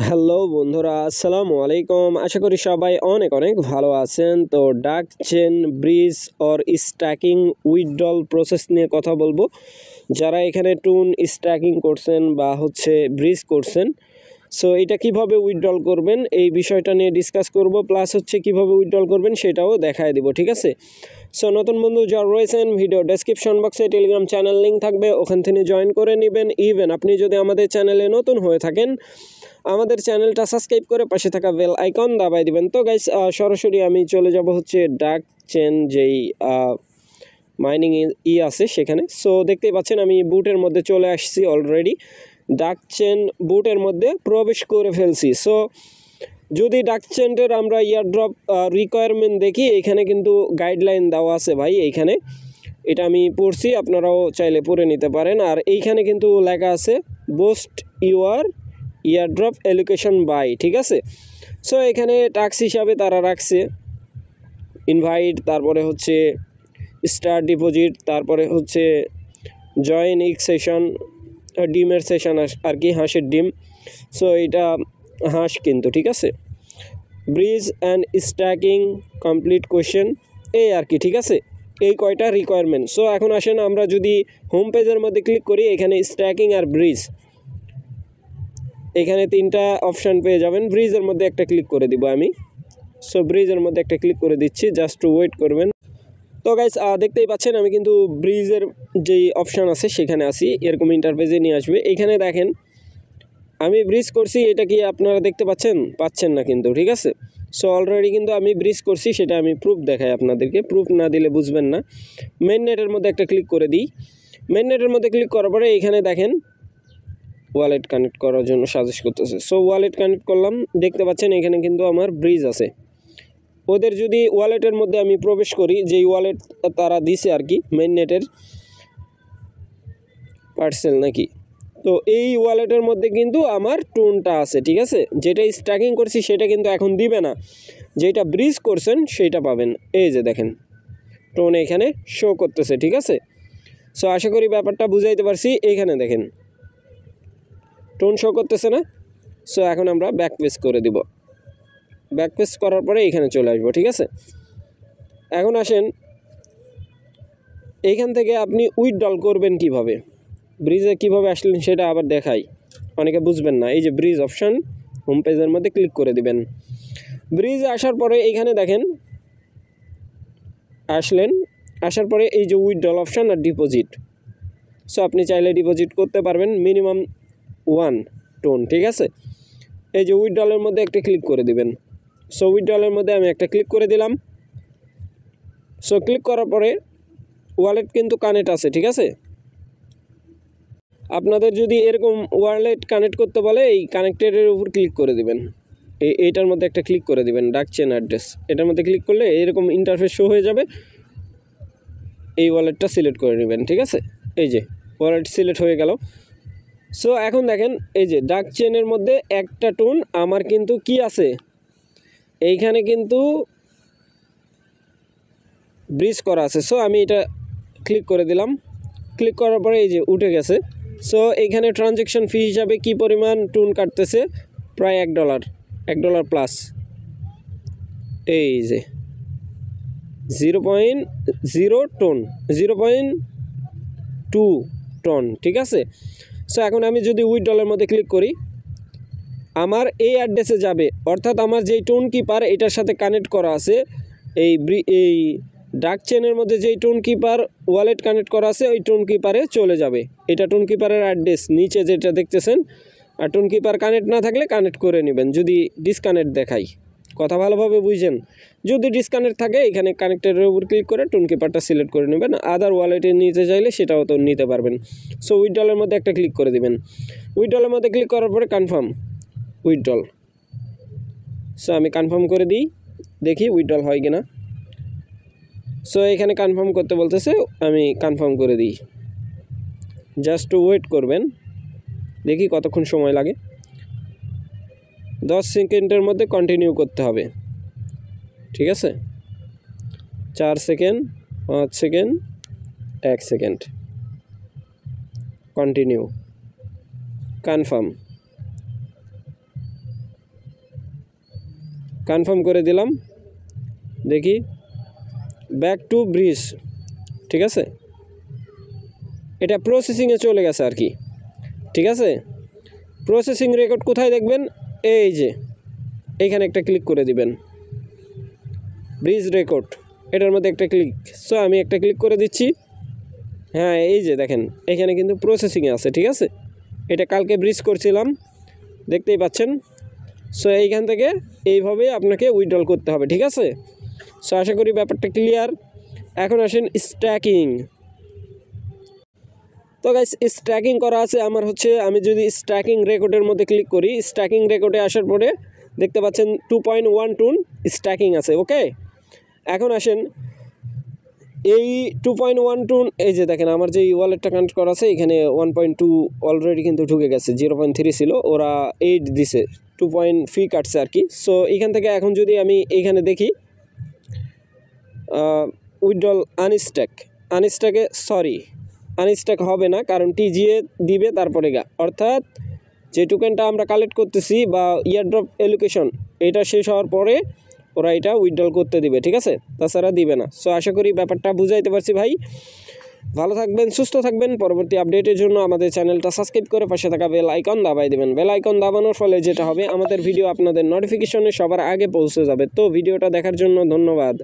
Hello বন্ধুরা, আসসালামু আলাইকুম। আশা করি সবাই অনেক অনেক ভালো আছেন। তো ডাক chain bridge or stacking withdrawal process নিয়ে কথা বলবো। যারা এখানে টুন স্ট্যাকিং করছেন বা ব্রিজ করছেন, সো এটা কিভাবে উইথড্রল করবেন এই বিষয়টা নিয়ে ডিসকাস করব, প্লাস কিভাবে উইথড্রল করবেন সেটাও দেখায় দিব, ঠিক আছে? সো নতুন বন্ধু যারা রয়েছেন, ভিডিও ডেসক্রিপশন বক্সে টেলিগ্রাম চ্যানেল লিঙ্ক থাকবে, ওখান থেকে জয়েন করে নেবেন। ইভেন আপনি যদি আমাদের চ্যানেলে নতুন হয়ে থাকেন, আমাদের চ্যানেলটা সাবস্ক্রাইব করে পাশে থাকা বেল আইকন দাবাই দিবেন। তো গাইস, সরাসরি আমি চলে যাব ডাক চেন যেই মাইনিং আছে সেখানে। সো দেখতেই পাচ্ছেন আমি বুটের মধ্যে চলে আসছি অলরেডি। ডাক চেন বুটের মধ্যে প্রবেশ করে ফেলছি। সো যদি ডাক চেনের আমরা ইয়ারড্রপ রিকোয়ারমেন্ট দেখি, এখানে কিন্তু গাইডলাইন দেওয়া আছে ভাই। এইখানে এটা আমি পড়ছি, আপনারাও চাইলে পড়ে নিতে পারেন। আর এইখানে কিন্তু লেখা আছে boost your airdrop allocation by, ঠিক আছে? সো এখানে টাস্ক হিসাবে তারা রাখছে ইনভাইট, তারপরে স্টার ডিপোজিট, তারপরে জয়েন ইক সেশন, ডিমের সেশন আর কি, হাঁসের ডিম। সো এটা হাঁস কিন্তু, ঠিক আছে? Bridge and stacking complete question, এই আর কি, ঠিক আছে? এই কয়টা রিকোয়ারমেন্ট। সো এখন আসেন আমরা যদি হোম পেজের মধ্যে ক্লিক করি, এখানে স্ট্যাকিং আর ব্রিজ, এখানে তিনটা অপশান পেয়ে যাবেন। ব্রিজের মধ্যে একটা ক্লিক করে দিব আমি। সো ব্রিজের মধ্যে একটা ক্লিক করে দিচ্ছি, জাস্ট টু ওয়েট করবেন। তো গাইস, দেখতেই পাচ্ছেন আমি কিন্তু ব্রিজের যেই অপশান আছে সেখানে আসি, এরকম ইন্টারফেসে নিয়ে আসবে। এখানে দেখেন আমি ব্রিজ করছি, এটা কি আপনারা দেখতে পাচ্ছেন না কিন্তু, ঠিক আছে? সো অলরেডি কিন্তু আমি ব্রিজ করছি, সেটা আমি প্রুফ দেখাই আপনাদেরকে। প্রুফ না দিলে বুঝবেন না। মেন নেটের মধ্যে একটা ক্লিক করে দিই। মেন নেটের মধ্যে ক্লিক করার পরে এখানে দেখেন ওয়ালেট কানেক্ট করার জন্য সাজেস্ট করতেছে। সো ওয়ালেট কানেক্ট করলাম, দেখতে পাচ্ছেন এখানে কিন্তু আমার ব্রিজ আছে। ওদের যদি ওয়ালেটের মধ্যে আমি প্রবেশ করি, যেই ওয়ালেট তারা দিছে আর কি, মেইন নেটের পার্সেল নাকি, তো এই ওয়ালেটের মধ্যে কিন্তু আমার টোনটা আছে, ঠিক আছে? যেটা স্ট্যাকিং করছি সেটা কিন্তু এখন দিবে না, যেটা ব্রিজ করছেন সেইটা পাবেন। এই যে দেখেন টোন এখানে শো করতেছে, ঠিক আছে? সো আশা করি ব্যাপারটা বুঝাইতে পারছি। এইখানে দেখেন টোন শো করতেছে না? সো এখন আমরা ব্যাক পেজ করে দিব। ব্যাক পেজ করার পরে এখানে চলে আসবো, ঠিক আছে? এখন আসেন এইখান থেকে আপনি উইথড্রল করবেন কিভাবে, ব্রিজে কিভাবে আসলেন সেটা আবার দেখাই, অনেকে বুঝবেন না। এই যে ব্রিজ অপশান, হোম পেজের মধ্যে ক্লিক করে দিবেন। ব্রিজে আসার পরে এইখানে দেখেন আসার পরে এই যে উইথড্রল অপশান আর ডিপোজিট। সো আপনি চাইলে ডিপোজিট করতে পারবেন মিনিমাম 1 টোন, ঠিক আছে? এই যে উইথড্রলের মধ্যে একটা ক্লিক করে দিবেন। সো উইথড্রলের মধ্যে আমি একটা ক্লিক করে দিলাম। সো ক্লিক করার পরে ওয়ালেট কিন্তু কানেক্ট আছে, ঠিক আছে? আপনাদের যদি এরকম ওয়ালেট কানেক্ট করতে বলে, এই কানেক্টেডের উপর ক্লিক করে দিবেন। এইটার মধ্যে একটা ক্লিক করে দিবেন, ডাক চেন অ্যাড্রেস, এটার মধ্যে ক্লিক করলে এরকম ইন্টারফেস শো হয়ে যাবে। এই ওয়ালেটটা সিলেক্ট করে নেবেন, ঠিক আছে? এই যে ওয়ালেট সিলেক্ট হয়ে গেল। সো এখন দেখেন এই যে ডাক চেনের মধ্যে একটা টোন আমার কিন্তু কি আছে, এইখানে কিন্তু ব্রিজ করা আছে। সো আমি এটা ক্লিক করে দিলাম। ক্লিক করার পরে এই যে উঠে গেছে। সো এইখানে ট্রানজ্যাকশন ফি হিসাবে কি পরিমাণ টোন কাটতেছে, প্রায় $1 প্লাস। এই যে 0.0 টোন, 0.2 টোন, ঠিক আছে? সো এখন আমি যদি উইথড্রলের মধ্যে ক্লিক করি, আমার এই অ্যাড্রেসে যাবে, অর্থাৎ আমার যেই টোন কিপার এটার সাথে কানেক্ট করা আছে, এই ডাক চেনের মধ্যে যেই টোন কিপার ওয়ালেট কানেক্ট করা আছে ওই টোন কিপারে চলে যাবে। এটা টোন কিপারের অ্যাড্রেস নিচে যেটা দেখতেছেন। আর টোন কিপার কানেক্ট না থাকলে কানেক্ট করে নেবেন। যদি ডিসকানেক্ট দেখাই, কথা ভালোভাবে বুঝছেন, যদি ডিসকানেক্ট থাকে এখানে কানেক্টের উপর ক্লিক করে টোন কিপারটা সিলেক্ট করে নেবেন। আদার ওয়ালেটে নিতে চাইলে সেটাও তো নিতে পারবেন। সো উইথড্রলের মধ্যে একটা ক্লিক করে দিবেন। উইথড্রলের মধ্যে ক্লিক করার পরে কনফার্ম উইথড্রল। সো আমি কনফার্ম করে দিই, দেখি উইথড্রল হয় কিনা। সো এখানে কনফার্ম করতে বলতেছে, আমি কনফার্ম করে দিই। জাস্ট ওয়েট করবেন, দেখি কতক্ষণ সময় লাগে। 10 সেকেন্ডের মধ্যে কন্টিনিউ করতে হবে, ঠিক আছে? 4 second, 5 second, 1 second, continue, confirm. Confirm করে দিলাম, দেখি ব্যাক টু ব্রিজ, ঠিক আছে, এটা প্রসেসিংয়ে চলে গেছে আর কি। ঠিক আছে, প্রসেসিং রেকর্ড কোথায় দেখবেন, এই যে এইখানে একটা ক্লিক করে দিবেন, ব্রিজ রেকর্ড, এটার মধ্যে একটা ক্লিক। সো আমি একটা ক্লিক করে দিচ্ছি। হ্যাঁ, এই যে দেখেন এখানে কিন্তু প্রসেসিংয়ে আছে। ঠিক আছে, এটা কালকে ব্রিজ করছিলাম, দেখতেই পাচ্ছেন। সো এইখান থেকে এইভাবে আপনাকে উইথড্রল করতে হবে। ঠিক আছে, সো আশা করি ব্যাপারটা ক্লিয়ার। এখন আসেন স্ট্যাকিং। তো গাইস, স্ট্যাকিং করা আছে আমার হচ্ছে, আমি যদি স্ট্যাকিং রেকর্ডের মধ্যে ক্লিক করি, স্ট্যাকিং রেকর্ডে আসার পরে দেখতে পাচ্ছেন 2.12 স্ট্যাকিং আছে। ওকে, এখন আসেন এই 2.12, এই যে দেখেন আমার যে ওয়ালেটটা কানেক্ট করা আছে এখানে 1.2 অলরেডি কিন্তু ঢুকে গেছে, 0.3 ছিল, ওরা 8 দিছে, 2 পয়েন্ট ফি কাটছে আর কি। সো এইখান থেকে এখন যদি আমি এইখানে দেখি উইথড্রল আনস্ট্যাক হবে না, কারণ টিজিএ দিবে তারপরে অর্থাৎ যে টোকেনটা আমরা কালেক্ট করতেছি বা ইয়ারড্রপ অ্যালোকেশন এটা শেষ হওয়ার পরে ওরা এটা উইথড্রল করতে দিবে। ঠিক আছে, তাছাড়া দিবে না। সো আশা করি ব্যাপারটা বুঝাইতে পারছি ভাই। ভালো থাকবেন, সুস্থ থাকবেন। পরবর্তী আপডেটের জন্য আমাদের চ্যানেলটা সাবস্ক্রাইব করে পাশে থাকা বেল আইকন দাবাই দেবেন। বেল আইকন দাবানোর ফলে যেটা হবে, আমাদের ভিডিও আপনাদের নোটিফিকেশনে সবার আগে পৌঁছে যাবে। তো ভিডিওটা দেখার জন্য ধন্যবাদ।